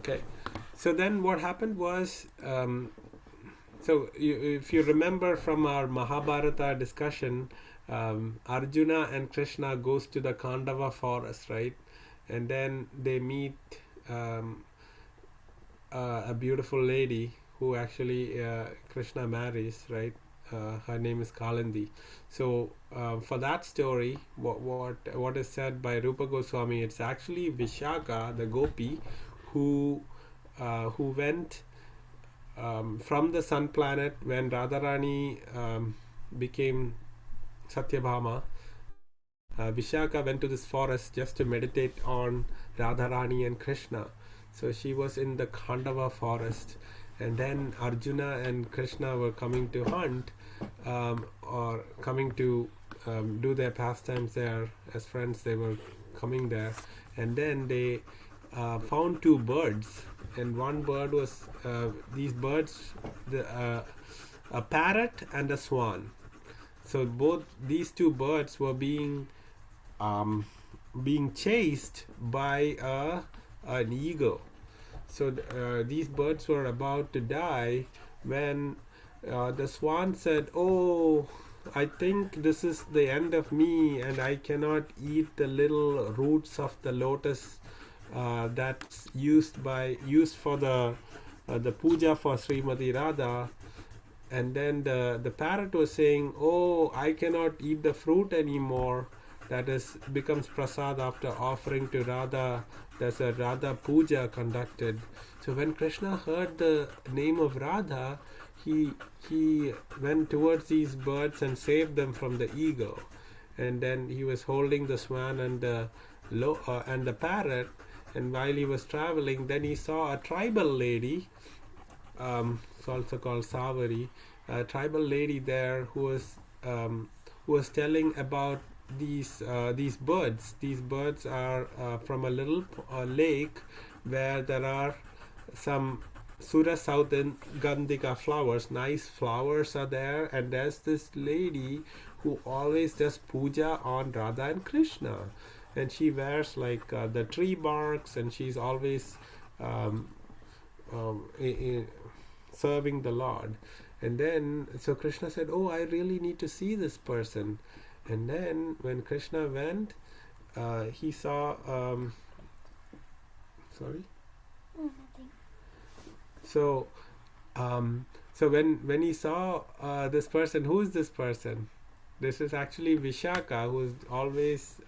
Okay, so then what happened was, if you remember from our Mahabharata discussion, Arjuna and Krishna goes to the Khandava forest, right? And then they meet um, a beautiful lady who actually Krishna marries, right? Her name is Kalandi. So for that story, what is said by Rupa Goswami, it's actually Vishaka, the gopi, who went from the sun planet when Radharani became Satyabhama. Vishaka went to this forest just to meditate on Radharani and Krishna. So she was in the Khandava forest, and then Arjuna and Krishna were coming to hunt, or coming to do their pastimes there as friends. They were coming there, and then they found two birds, and one bird was these birds, a parrot and a swan. So both these two birds were um, being chased by an eagle. So these birds were about to die when the swan said, "Oh, I think this is the end of me, and I cannot eat the little roots of the lotus that's used for the puja for Srimati Radha." And then the parrot was saying, "Oh, I cannot eat the fruit anymore. That is becomes prasad after offering to Radha. There's a Radha puja conducted." So when Krishna heard the name of Radha, he went towards these birds and saved them from the eagle. And then he was holding the swan and the parrot. And while he was traveling, then he saw a tribal lady, it's also called Savari, a tribal lady there who was telling about these birds. These birds are from a little lake where there are some Sura Southern Gandhika flowers. Nice flowers are there, and there's this lady who always does puja on Radha and Krishna, and she wears like the tree barks, and she's always um, serving the Lord. And then so Krishna said, "Oh, I really need to see this person." And then when Krishna went, he saw sorry so so when he saw this person, who is this person? This is actually Vishaka, who is always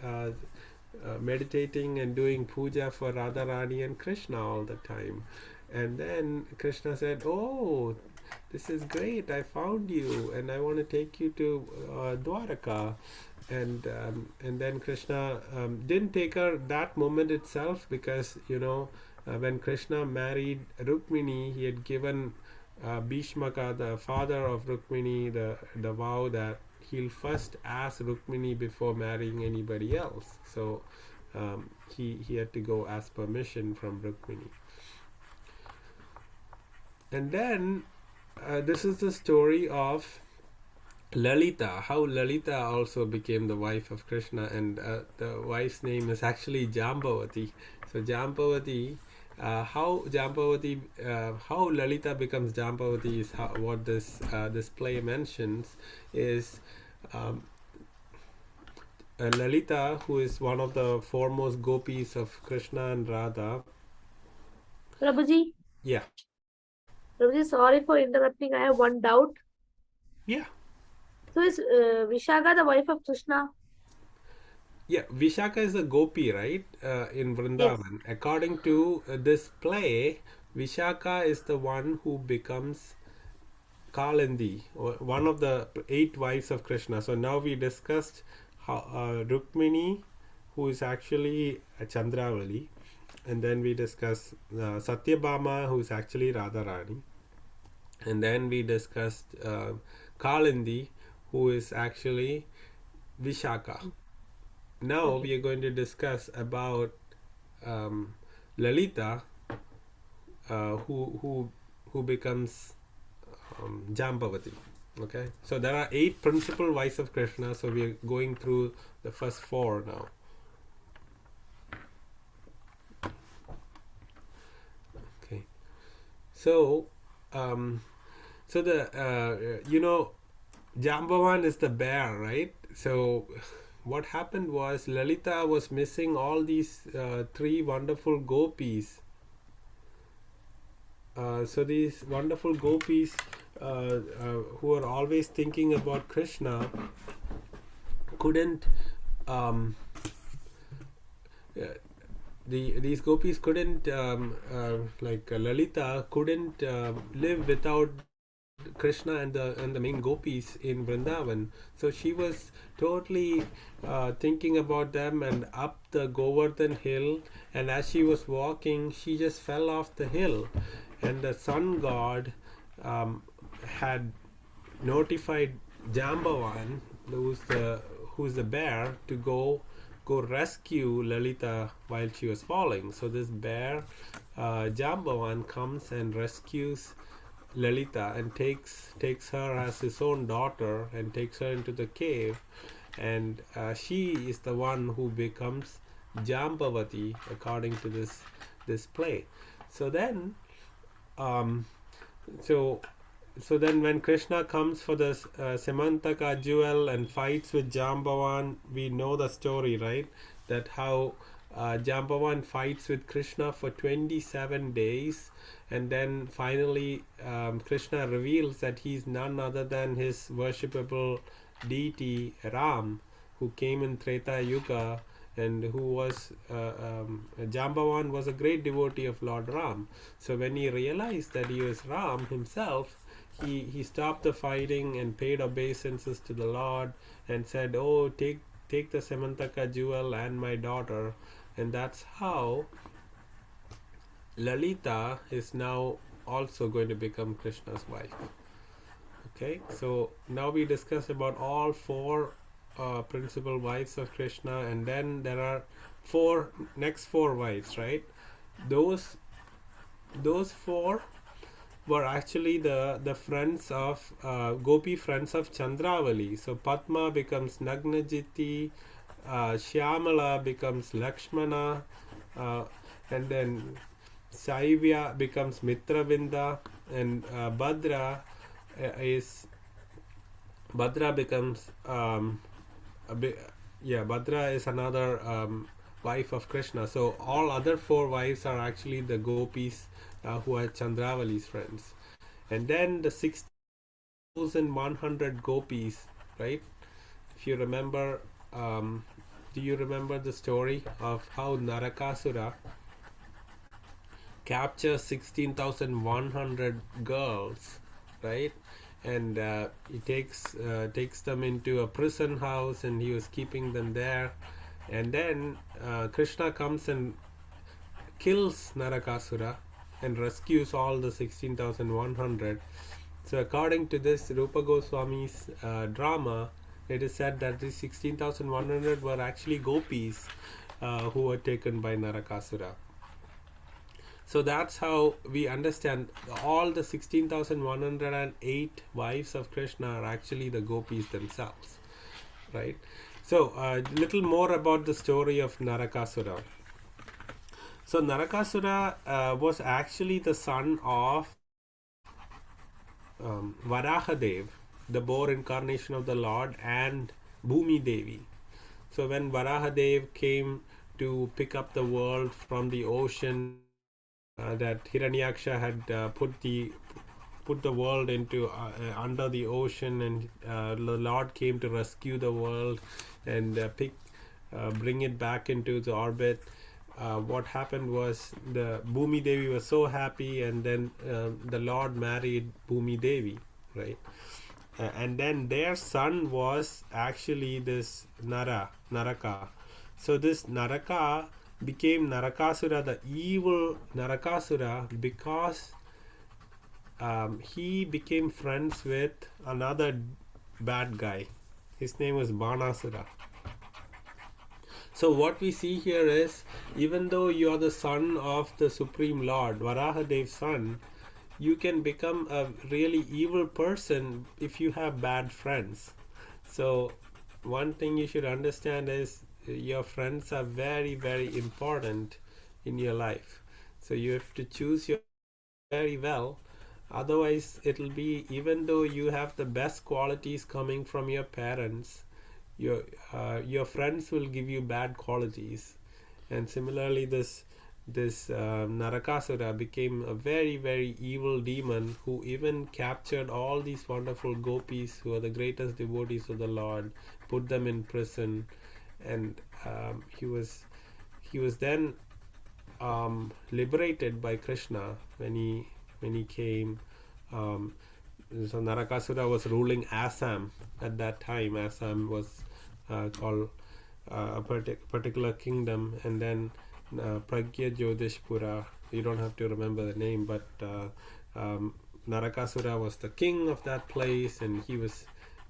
meditating and doing puja for Radharani and Krishna all the time. And then Krishna said, "Oh, this is great. I found you, and I want to take you to Dwaraka." And then Krishna didn't take her that moment itself, because when Krishna married Rukmini, he had given Bhishmaka, the father of Rukmini, the vow that he'll first ask Rukmini before marrying anybody else. So he had to go ask permission from Rukmini. And then this is the story of Lalita, how Lalita also became the wife of Krishna, and the wife's name is actually Jambavati. So Jambavati, how Lalita becomes Jambavati is what this play mentions is Lalita, who is one of the foremost gopis of Krishna and Radha. Prabhuji? Yeah. Prabhuji, sorry for interrupting. I have one doubt. Yeah. So is Vishaka the wife of Krishna? Yeah, Vishaka is a gopi, right? In Vrindavan. Yes. According to this play, Vishaka is the one who becomes Kalandi, one of the 8 wives of Krishna. So now we discussed how Rukmini, who is actually a Chandravali, and then we discussed Satyabhama, who is actually Radharani, and then we discussed Kalandi, who is actually Vishaka. Now we are going to discuss about Lalita, who becomes Jambavati. Okay, so there are 8 principal wives of Krishna. So we are going through the first 4 now. So, um, so the Jambavan is the bear, right? So, what happened was Lalita was missing all these three wonderful gopis. So these wonderful gopis who are always thinking about Krishna couldn't um, these gopis couldn't Lalita couldn't live without Krishna and the main gopis in Vrindavan. So she was totally thinking about them and up the Govardhan hill. And as she was walking, she just fell off the hill, and the sun god had notified Jambavan, who's the bear, to go rescue Lalita while she was falling. So this bear, Jambavan, comes and rescues Lalita and takes her as his own daughter and takes her into the cave, and she is the one who becomes Jambavati according to this play. So then, um, so so then when Krishna comes for the Semantaka jewel and fights with Jambavan, we know the story, right? That how Jambavan fights with Krishna for 27 days, and then finally Krishna reveals that he's none other than his worshipable deity Ram, who came in Treta Yuga, and who was Jambavan was a great devotee of Lord Ram. So when he realized that he was Ram himself, he stopped the fighting and paid obeisances to the Lord and said, "Oh, take the Semantaka jewel and my daughter." And that's how Lalita is now also going to become Krishna's wife. Okay, so now we discuss about all four principal wives of Krishna, and then there are next four wives, right? Those four were actually the friends of Gopi friends of Chandravali. So Padma becomes Nagnajiti, Shyamala becomes Lakshmana, and then Saivya becomes Mitravinda, and Bhadra becomes Bhadra is another wife of Krishna. So all other four wives are actually the gopis who are Chandravali's friends. And then the 6,100 gopis, right? If you remember, do you remember the story of how Narakasura captures 16,100 girls, right? And he takes them into a prison house, and he was keeping them there. And then Krishna comes and kills Narakasura and rescues all the 16,100. So according to this Rupa Goswami's drama, it is said that the 16,100 were actually gopis who were taken by Narakasura. So that's how we understand all the 16,108 wives of Krishna are actually the gopis themselves, right? So a little more about the story of Narakasura. So Narakasura was actually the son of Varahadev, the boar incarnation of the Lord, and Bhumi Devi. So when Varahadev came to pick up the world from the ocean that Hiranyaksha had put the world into under the ocean, and the Lord came to rescue the world and bring it back into the orbit. What happened was the Bhumi Devi was so happy, and then the Lord married Bhumi Devi, right? And then their son was actually this Naraka. So this Naraka became Narakasura, the evil Narakasura, because he became friends with another bad guy. His name was Banasura. So what we see here is, even though you are the son of the Supreme Lord, Varahadev's son, you can become a really evil person if you have bad friends. So one thing you should understand is your friends are very, very important in your life. So you have to choose your very well. Otherwise, it'll be, even though you have the best qualities coming from your parents, your friends will give you bad qualities. And similarly, this Narakasura became a very, very evil demon who even captured all these wonderful gopis who are the greatest devotees of the Lord, put them in prison, and he was then liberated by Krishna when he came. Um, so Narakasura was ruling Assam at that time. Assam was called a particular kingdom, and then Pragya Jyotishpura. You don't have to remember the name, but Narakasura was the king of that place, and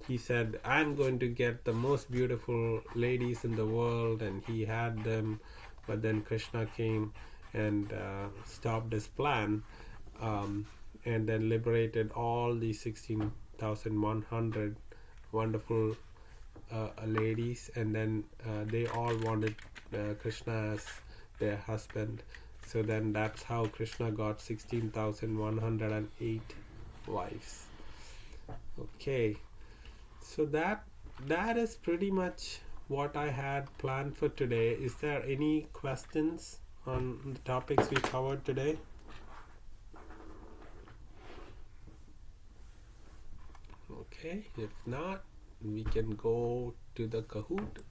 he said, I'm going to get the most beautiful ladies in the world, and he had them. But then Krishna came and stopped his plan, and then liberated all the 16,100 wonderful ladies, and then they all wanted Krishna as their husband. So then that's how Krishna got 16,108 wives. Okay, so that is pretty much what I had planned for today. Is there any questions on the topics we covered today? Okay, if not, we can go to the Kahoot.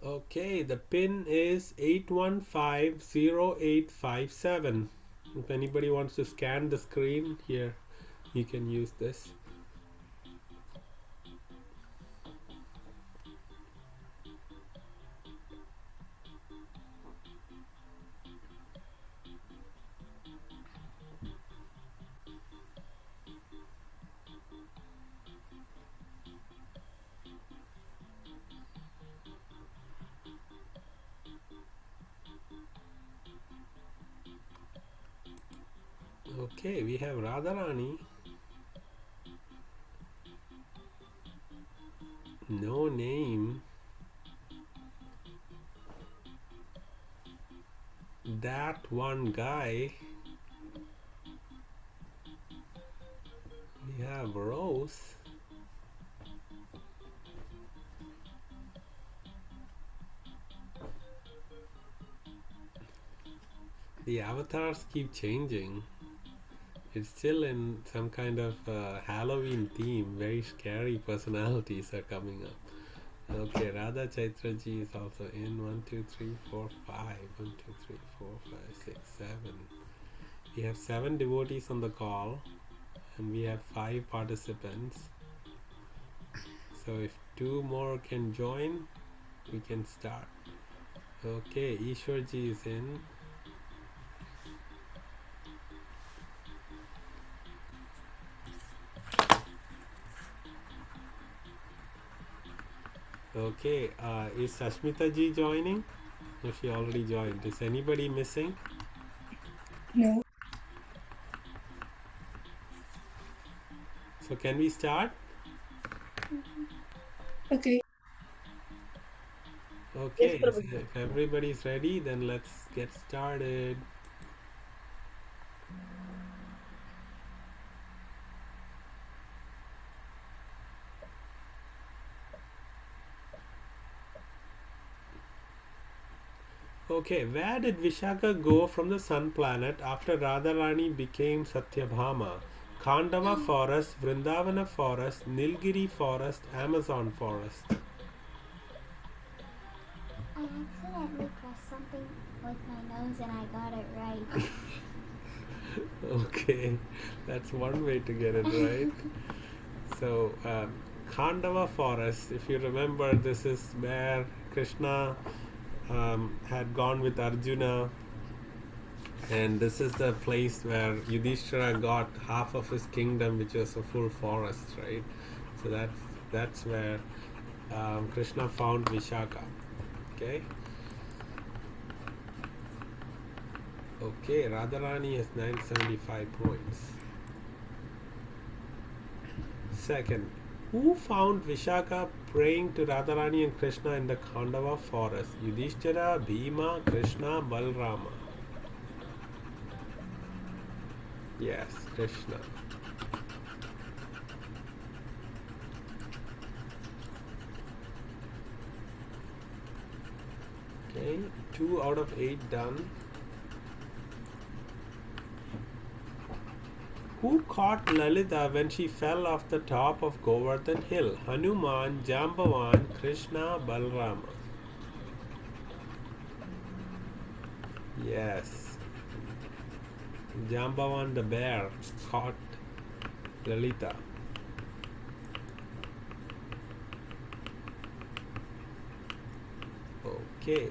Okay, the pin is 8150857. If anybody wants to scan the screen here, you can use this. Okay, we have Radharani. No name. That one guy. We have Rose. The avatars keep changing. It's still in some kind of Halloween theme. Very scary personalities are coming up. Okay, Radha Chaitra ji is also in. 1, 2, 3, 4, 5. 1, 2, 3, 4, 5, 6, 7. We have 7 devotees on the call, and we have 5 participants. So if 2 more can join, we can start. Okay, Ishwar ji is in. Okay, is Sashmita ji joining? Or she already joined? Is anybody missing? No. So can we start? Okay. Okay, Yes, so if everybody's ready, then let's get started. Okay, where did Vishaka go from the sun planet after Radharani became Satyabhama? Khandava forest, Vrindavana forest, Nilgiri forest, Amazon forest. I accidentally pressed something with my nose and I got it right. Okay, that's one way to get it right. So, Khandava forest, if you remember, this is where Krishna had gone with Arjuna, and this is the place where Yudhishthira got half of his kingdom, which was a full forest, right? So that's where Krishna found Vishaka. Okay. Okay, Radharani has 975 points. Second, who found Vishaka praying to Radharani and Krishna in the Khandava forest? Yudhishthira, Bhima, Krishna, Balrama. Yes, Krishna. Okay, 2 out of 8 done. Who caught Lalita when she fell off the top of Govardhan Hill? Hanuman, Jambavan, Krishna, Balrama. Yes. Jambavan the bear caught Lalita. Okay.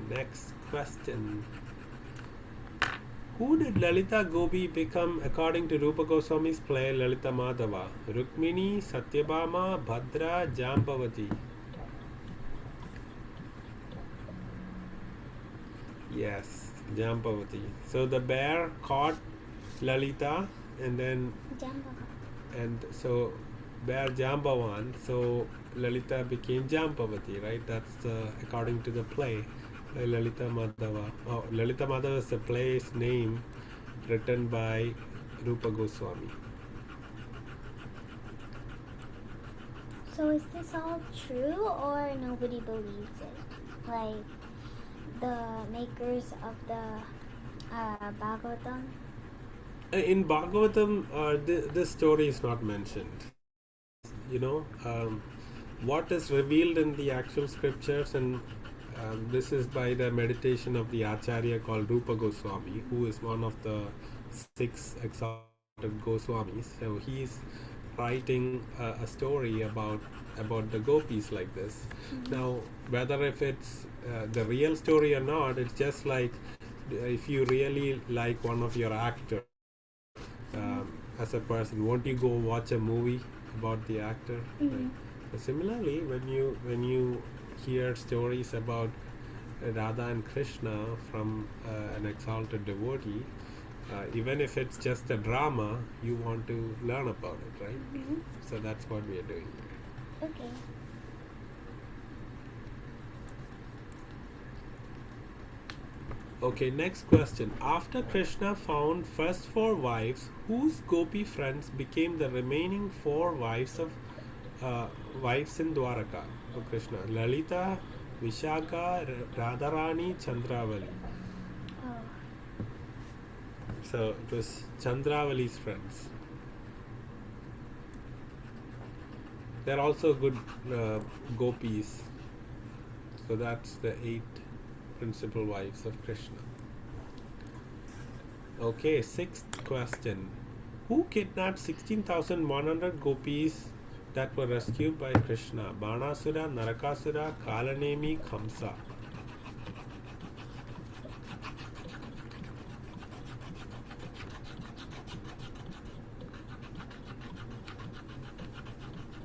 Next question. Who did Lalita Gopi become according to Rupa Goswami's play Lalita Madhava? Rukmini, Satyabhama, Bhadra, Jambavati. Yes, Jambavati. So the bear caught Lalita and then so bear Jambavan, so Lalita became Jambavati, right? That's according to the play. Lalita Madhava. Oh, Lalita Madhava is the play's name written by Rupa Goswami. So is this all true or nobody believes it? Like the makers of the Bhagavatam? In Bhagavatam, this story is not mentioned. You know, what is revealed in the actual scriptures, and this is by the meditation of the Acharya called Rupa Goswami, who is one of the 6 exalted Goswamis. So he is writing a story about the gopis like this. Now, whether if it's the real story or not, it's just like if you really like one of your actors as a person, won't you go watch a movie about the actor? Right? So similarly, when you hear stories about Radha and Krishna from an exalted devotee, even if it's just a drama, you want to learn about it, right? So that's what we are doing here. Okay. Okay, next question. After Krishna found first 4 wives, whose gopi friends became the remaining 4 wives of wives in Dwaraka of Krishna? Lalita, Vishaka, Radharani, Chandravali. Oh. So it was Chandravali's friends. They're also good gopis. So that's the 8 principal wives of Krishna. Okay, 6th question. Who kidnapped 16,100 gopis that were rescued by Krishna? Banasura, Narakasura, Kalanemi, Kamsa.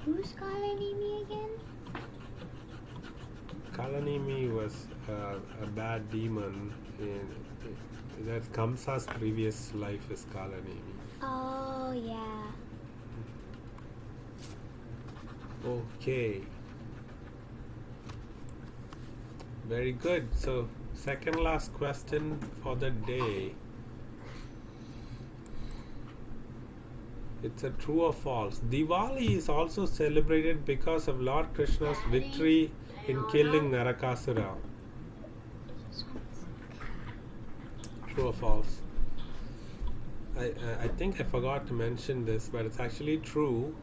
Who's calling me again? Kalanemi was a bad demon. That Kamsa's previous life is Kalanemi. Oh, yeah. Okay. Very good. So, second last question for the day. It's a true or false. Diwali is also celebrated because of Lord Krishna's victory in killing Narakasura. True or false? I think I forgot to mention this, but it's actually true.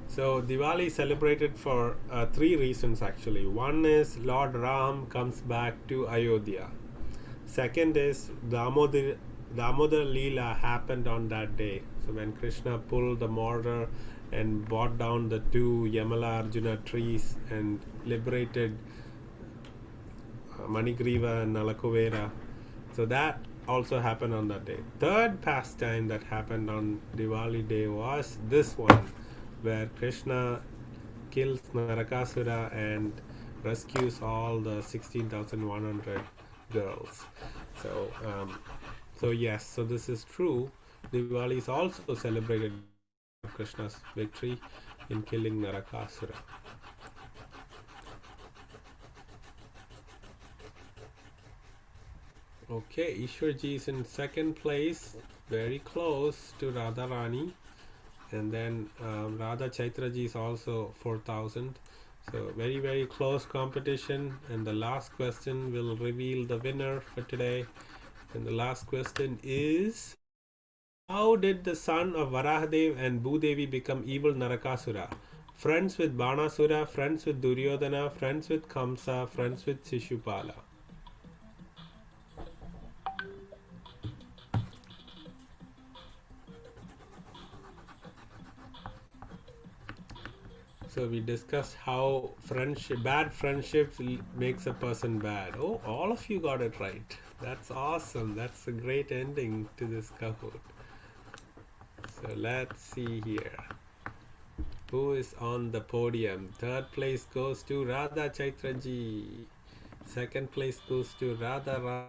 So Diwali is celebrated for 3 reasons actually. One is Lord Ram comes back to Ayodhya. Second is Damodar Leela happened on that day. So when Krishna pulled the mortar and brought down the 2 Yamala Arjuna trees and liberated Manigriva and Nalakuvera. So that also happened on that day. Third pastime that happened on Diwali day was this one, where Krishna kills Narakasura and rescues all the 16,100 girls. So yes, so this is true. Diwali is also celebrated Krishna's victory in killing Narakasura. Okay, Ishwarji is in second place, very close to Radharani, and then Radha Chaitraji is also 4,000. So very close competition, and the last question will reveal the winner for today. And the last question is: how did the son of Varahadev and Bhudevi become evil Narakasura? Friends with Banasura, friends with Duryodhana, friends with Kamsa, friends with Shishupala. So we discussed how bad friendships makes a person bad. Oh, all of you got it right. That's awesome. That's a great ending to this Kahoot. So let's see here. Who is on the podium? Third place goes to Radha Chaitraji. Second place goes to Radharani.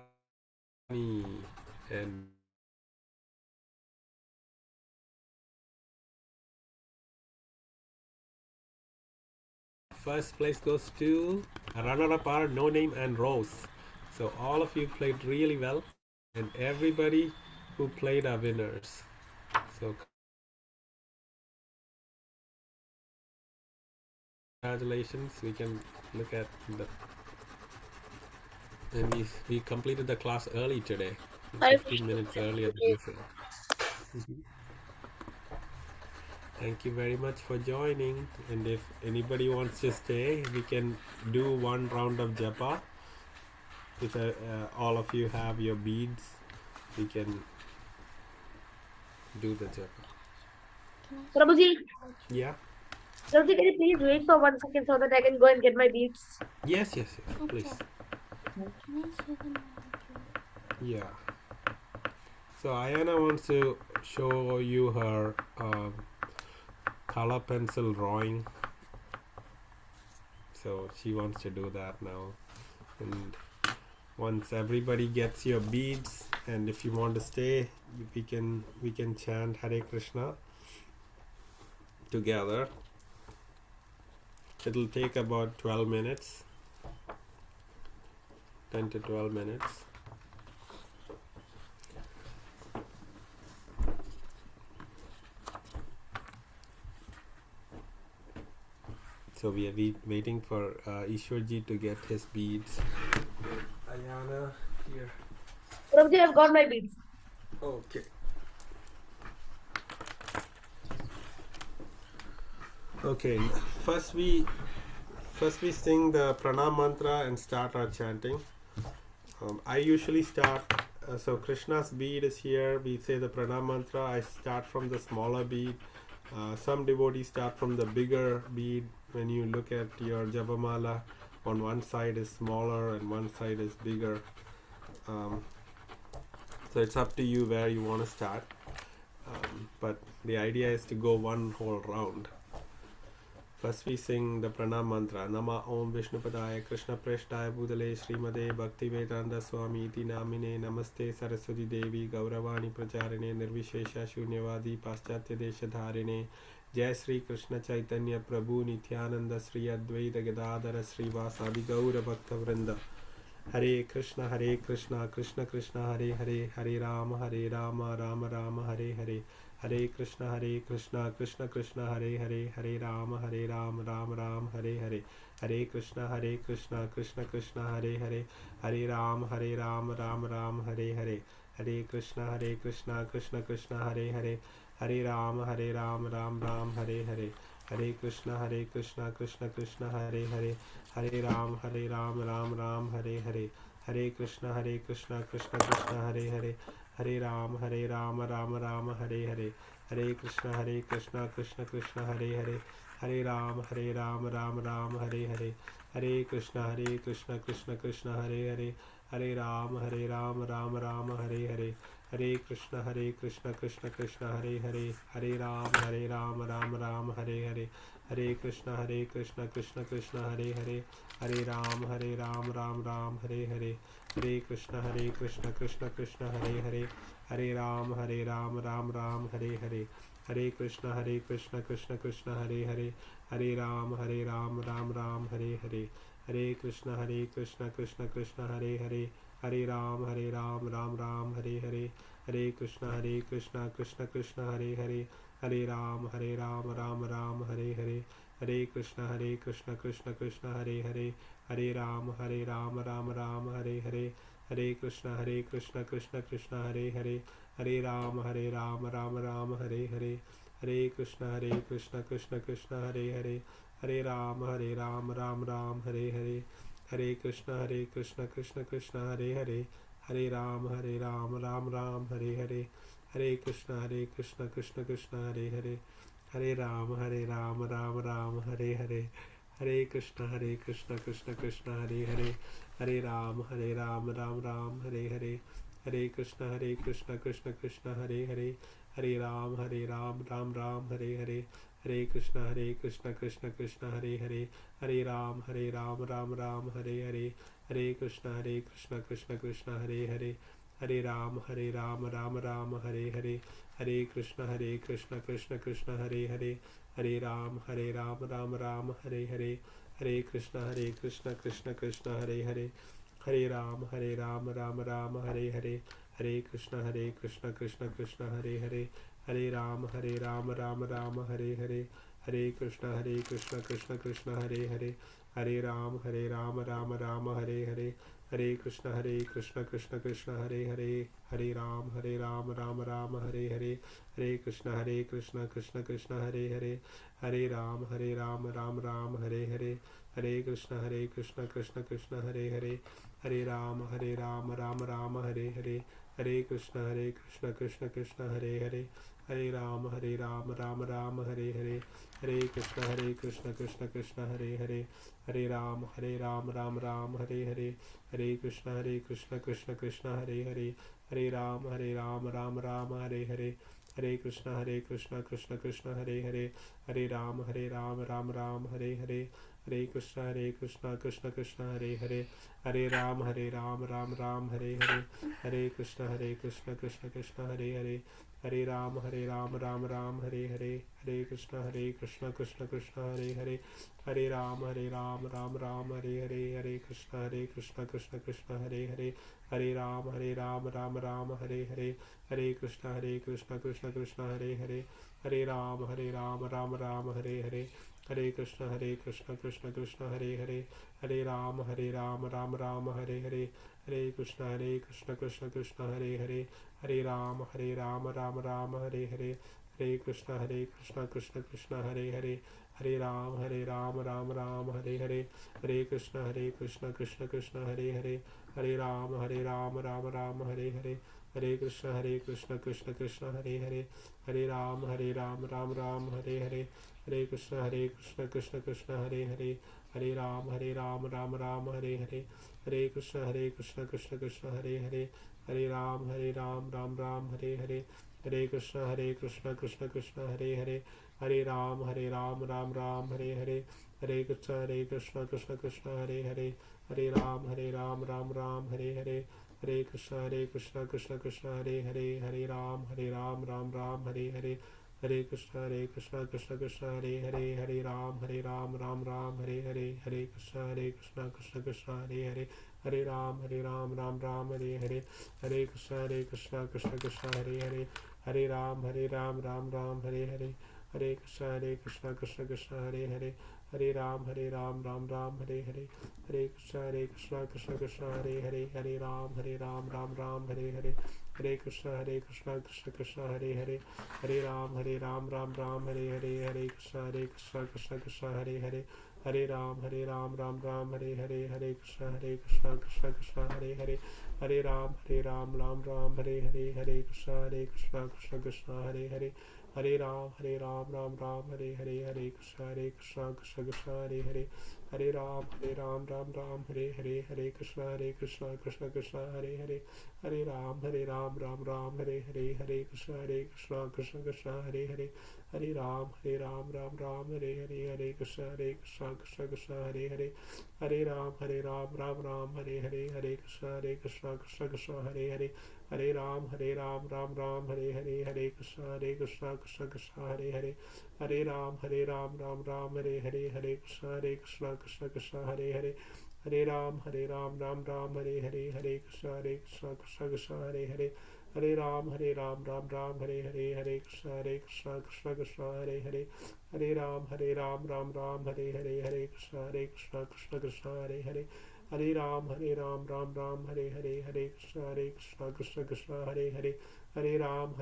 And first place goes to runner-up are No Name and Rose. So all of you played really well, and everybody who played are winners. So congratulations. We can look at the, and we completed the class early today, 15 minutes earlier than usual. Thank you very much for joining, and if anybody wants to stay, we can do one round of japa. If all of you have your beads, we can do the japa. Prabhuji, Yeah. Prabhuji, can you please wait for 1 second so that I can go and get my beads? Yes, please. Can I show them how to? Yeah. So Ayana wants to show you her color pencil drawing. So she wants to do that now. And once everybody gets your beads, and if you want to stay, we can chant Hare Krishna together. It'll take about 12 minutes, 10 to 12 minutes. So we are waiting for Ishwarji to get his beads. Ayana, here. Prabhuji, I've got my beads. Okay. Okay. First we sing the pranam mantra and start our chanting. I usually start. So Krishna's bead is here. We say the pranam mantra. I start from the smaller bead. Some devotees start from the bigger bead. When you look at your Japamala, on one side is smaller and one side is bigger. So it's up to you where you want to start. But the idea is to go one whole round. First we sing the pranam mantra. Nama Om Vishnupadaya Krishna Preshtaya Bhudale Srimade Bhakti Vedanta Swami Iti Namine Namaste Saraswati Devi Gauravani Pracharine Nirvishesha Shunyavadi Paschatya Desha Dharine Jai Sri Krishna Chaitanya Prabhu Nityananda Sri Advaita Gadadara Sri Vasadi Gaura Bhakta Vrinda Hare Krishna Krishna Krishna Hare Hare Hare Rama Rama Rama Hare Hare Hare Krishna Krishna Krishna Hare Hare Hare Rama Rama Rama Hare Hare Hare Krishna Krishna Krishna Hare Hare Hare Rama Rama Rama Hare Hare Hare Krishna Krishna Krishna Hare Hare Hare Rama Rama Rama Hare Hare Hare Krishna Krishna Krishna Hare Hare Hare Rama Rama Rama Hare Hare Hare Krishna Krishna Krishna Hare Hare Hare Rama Rama Hare Hare Hare Krishna Krishna Krishna Hare Hare Hare Rama Rama Hare Hare Hare Krishna Krishna Krishna Hare Hare Hare Rama Rama Hare Hare Hare Krishna Krishna Krishna Hare Hare Hare Rama Rama Rama Hare Hare Hare Krishna Krishna Krishna Hare Hare, Hare Ram Ram Ram Hare Hare, Hare Krishna Krishna Krishna Hare Hare, Hare Ram Ram Ram Hare Hare, Hare Krishna Krishna Krishna Hare Hare, Hare Ram Ram Ram Hare Hare, Hare Krishna Krishna Krishna Hare Hare, Hare Ram Ram Ram Hare Hare, Hare Krishna Krishna Krishna Hare Hare, Hare Ram Ram Ram Hare Hare, Hare Krishna Krishna Krishna Hare Hare, Hare Ram Ram Ram Hare Hare, Hare Krishna Krishna Krishna Hare Hare, Hare Ram Ram Ram Hare Hare, Hare Krishna Krishna Krishna Hare Hare, Hare Ram Ram Ram Hare Hare, Hare Krishna Krishna Krishna Hare Hare, Hare Ram Ram Ram Hare Hare, Hare Krishna Krishna Krishna Hare Hare, Hare Ram Ram Ram Hare Hare, Hare Krishna Krishna Krishna Hare Hare, Hare Ram Ram Ram Hare Hare, Hare Krishna Krishna Krishna Hare Hare, Hare Ram Ram Ram Hare Hare, Hare Krishna Krishna Krishna Hare Hare, Hare Ram Ram Ram Hare Hare, Hare Krishna Krishna Krishna Hare Hare, Hare Ram Ram Ram Hare Hare, Hare Krishna Krishna Krishna Hare Hare, Hare Ram Ram Ram Hare Hare, Hare Krishna Krishna Krishna Hare Hare, Hare Ram Ram Ram Hare Hare, Hare Krishna Krishna Krishna Hare Hare, Hare Ram Ram Ram Hare Hare, Hare Krishna Krishna Krishna Hare Hare, Hare Ram Ram Ram Hare Hare, Hare Krishna Krishna Krishna Hare Hare, Hare Ram Ram Ram Hare Hare, Hare Krishna Krishna Krishna Hare Hare, Hare Ram Ram Ram Hare Hare, Hare Krishna Krishna Krishna Hare Hare, Hare Ram Ram Ram Hare Hare, Hare Krishna Krishna Krishna Hare Hare, Hare Ram Ram Ram Hare Hare, Hare Krishna Krishna Krishna Hare Hare, Hare Ram Ram Ram Hare Hare, Hare Krishna Krishna Krishna Hare Hare, Hare Ram Ram Ram Hare Hare, Hare Krishna Krishna Krishna Hare Hare, Hare Ram Ram Ram Hare Hare, Hare Krishna Krishna Krishna Hare Hare, Hare Ram Ram Ram Hare Hare, Hare Krishna Krishna Krishna Hare Hare, Hare Ram Ram Ram Hare Hare, Hare Krishna Krishna Krishna Hare Hare, Hare Ram Ram Ram Hare Hare, Hare Krishna Krishna Krishna Hare Hare, Hare Ram Ram Ram Hare Hare, Hare Krishna Krishna Krishna Hare Hare, Hare Ram Ram Ram Hare Hare, Hare Krishna Krishna Krishna Hare Hare, Hare Ram Ram Ram Hare Hare, Hare Krishna Krishna Krishna Hare Hare, Hare Ram Ram Ram Hare Hare, Hare Krishna Krishna Krishna Hare Hare, Hare Ram Ram Ram Hare Hare, Hare Krishna Krishna Krishna Hare Hare, Hare Ram Ram Ram Hare Hare, Hare Krishna Krishna Krishna Hare Hare, Hare Ram Ram Ram Hare Hare, Hare Krishna Krishna Krishna Hare Hare, Hare Ram Ram Ram Hare Hare, Hare Krishna Krishna Krishna Hare Hare, Hare Ram Ram Ram Hare Hare, Hare Krishna Krishna Krishna Hare Hare, Hare Ram Ram Ram Hare Hare, Hare Krishna Krishna Krishna Hare Hare, Hare Ram Ram Ram Hare Hare, Hare Krishna Krishna Krishna Hare Hare, Hare Ram Ram Ram Hare Hare, Hare Krishna Krishna Krishna Hare Hare, Hare Ram Ram Ram Hare Hare, Hare Krishna Krishna Krishna Hare Hare, Hare Ram Ram Ram Hare Hare, Hare Krishna Krishna Krishna Hare Hare, Hare Ram Ram Ram Hare Hare, Hare Krishna Krishna Krishna Hare Hare, Hare Ram Ram Ram Hare Hare, Hare Krishna Krishna Krishna Hare Hare, Hare Ram Ram Ram Hare Hare, Hare Krishna Krishna Krishna Hare Hare, Hare Ram Ram Ram Hare Hare, Hare Krishna Krishna Hare Hare, Hare Ram Ram Ram Hare Hare, Hare Krishna Krishna Krishna Hare Hare, Hare Ram Ram Ram Hare Hare, Hare Krishna Krishna Hare Hare, Hare Ram Ram Ram Hare Hare, Hare Krishna Krishna Hare Hare, Hare Ram Ram Ram Hare Hare, Hare Krishna Krishna Hare Hare, Hare Ram Ram Ram Hare Hare, Hare Krishna Krishna Hare Hare, Hare Ram, Ram Ram, Hare Krishna, Krishna Krishna, Hare Hare, Hare Ram, Ram Ram, Hare Krishna, Krishna Krishna, Hare Hare, Hare Ram, Ram Ram, Hare Krishna, Krishna Krishna, Hare Hare, Hare Ram, Ram Ram, Hare Krishna, Krishna Hare Hare, Hare Ram, Ram Ram, Hare Krishna, Krishna Hare Hare, Hare Ram, Ram Ram, Hare Krishna, Krishna Hare Hare, Hare Ram, Ram Ram, Hare Krishna, Krishna Hare Hare, Hare Ram, Ram Ram, Hare Krishna, Krishna Hare Hare, Hare Ram, Ram Ram, Hare Krishna, Krishna Hare Hare, Hare Ram,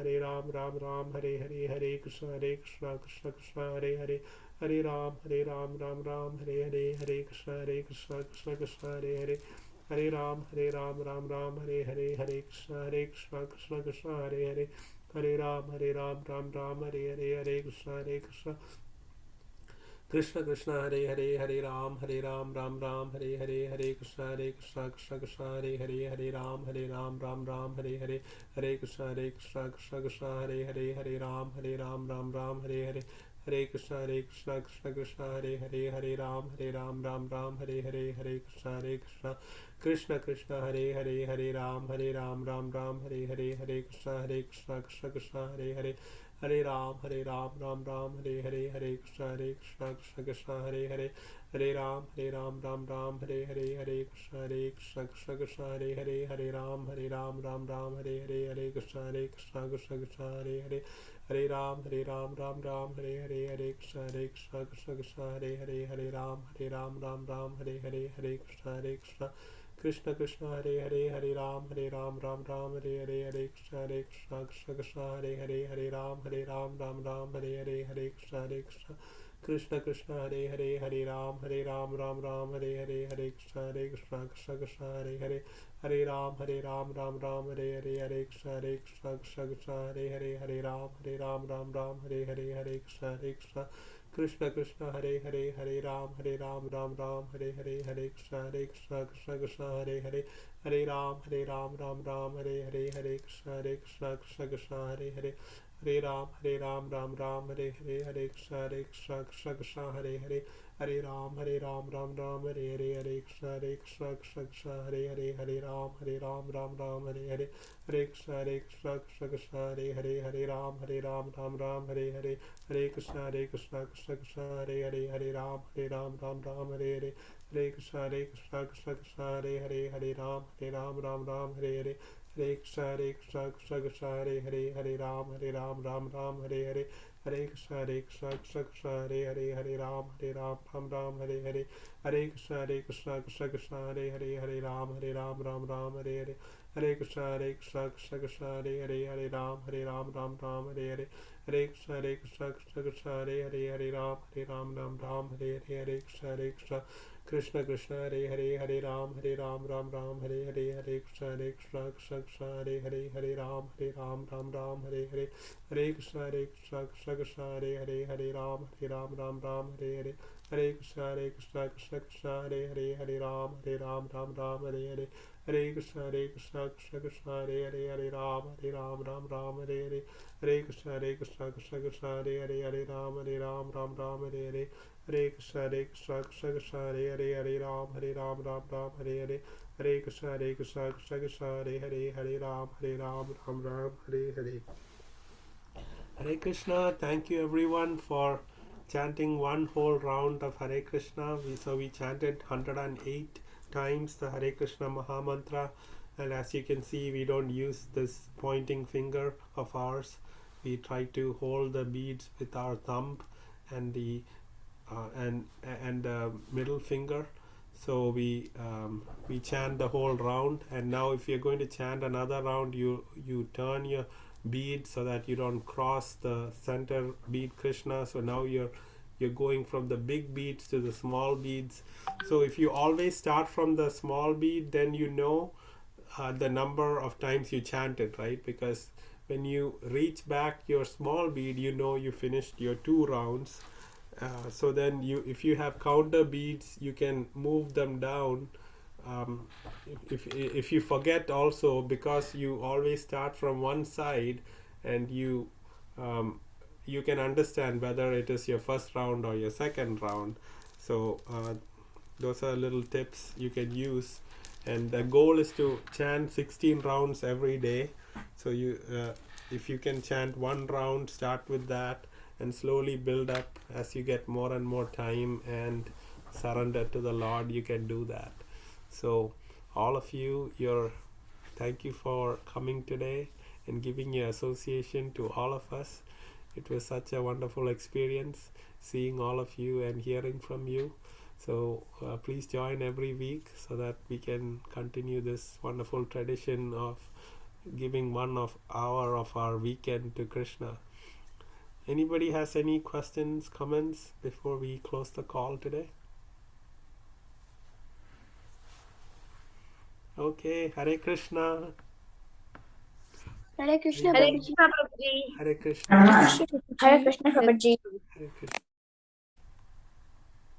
Ram Ram, Hare Krishna, Krishna Hare Hare, Hare Ram, Ram Ram, Hare Krishna, Krishna Hare Hare, Hare Ram, Ram Ram, Hare Krishna, Krishna Hare Hare, Hare Ram, Ram Ram, Hare Krishna, Krishna Hare Hare, Hare Ram, Ram Ram, Hare Krishna, Krishna Hare Hare, Hare Ram, Ram Ram, Hare Krishna, Krishna Hare Hare, Hare Ram, Ram Ram, Hare Krishna, Krishna Hare Hare, Hare Ram, Ram Ram, Hare Krishna, Hare Hare, Hare Ram, Ram Ram, Hare Krishna, Hare Hare, Hare Ram, Ram Ram, Hare Krishna, Hare Hare, Hare Ram, Ram Ram, Hare Krishna, Hare Hare, Hare Ram, Ram Ram, Hare Krishna, Hare Hare, Hare Ram, Ram Ram, Hare Krishna, Krishna Hare Hare, Hare Ram, Ram Ram, Hare Krishna, Hare Hare, Hare Ram, Ram Ram, Hare Krishna, Krishna Hare Hare, Hare Ram, Ram Ram, Hare Krishna, Hare Hare, Hare Ram, Ram Ram, Hare Krishna, Hare Hare, Hare Ram, Ram Ram, Hare Krishna, Krishna Hare Hare, Hare Ram, Ram Ram, Hare Krishna, Hare Hare, Hare Ram, Ram Ram, Hare Krishna, Hare Hare, Hare Ram, Ram Ram, Hare Krishna, Hare Hare, Hare Ram, Ram Ram, Hare Krishna, Hare Hare, Hare Ram, Ram Ram, Hare Krishna, Hare Hare, Hare Ram, Ram Ram, Hare Krishna, Hare Hare, Hare Ram, Ram Ram, Hare Krishna, Hare Hare, Hare Ram, Ram Ram, Hare Krishna, Hare Hare, Hare Ram, Ram Ram, Hare Krishna, Hare Hare, Hare Ram, Ram Ram, Hare Krishna, Hare Hare, Hare Ram, Ram Ram, Hare Krishna, Hare Hare, Hare Ram, Ram Ram, Hare Krishna, Hare Hare, Hare Ram, Ram Ram, Krishna, Hare Hare, Hare Ram, Ram Ram, Hare Krishna, Hare Hare, Hare Ram, Ram Ram, Hare Krishna, Hare Hare, Hare Ram, Ram Ram, Hare Krishna, Hare Hare, Hare Ram, Ram Ram, Hare Krishna, Hare Hare, Hare Ram, Ram Ram, Hare Krishna, Hare Hare, Hare Ram, Ram Ram, Hare Krishna, Hare Hare, Hare Ram, Ram, Hare Krishna, Hare Hare, Hare Ram, Ram, Hare. Hare Krishna. Thank you everyone for chanting one whole round of Hare Krishna. We chanted 108 times the Hare Krishna Mahamantra, and as you can see, we don't use this pointing finger of ours. We try to hold the beads with our thumb and the middle finger. So we chant the whole round, and now if you're going to chant another round, you turn your bead so that you don't cross the center bead Krishna. So now you're going from the big beads to the small beads. So if you always start from the small bead, then you know the number of times you chanted, right? Because when you reach back your small bead, you know you finished your 2 rounds. So then if you have counter beads, you can move them down. If you forget also, because you always start from one side and you you can understand whether it is your first round or your second round. So those are little tips you can use, and the goal is to chant 16 rounds every day. So you if you can chant one round, start with that and slowly build up. As you get more and more time and surrender to the Lord, you can do that. So all of you, thank you for coming today and giving your association to all of us. It was such a wonderful experience seeing all of you and hearing from you. So please join every week so that we can continue this wonderful tradition of giving 1 hour of our weekend to Krishna. Anybody has any questions, comments before we close the call today? Okay, Hare Krishna. Hare Krishna, Hare Prabhuji. Krishna, Prabhuji. Hare Krishna. Hare Krishna, Prabhuji. Hare Krishna.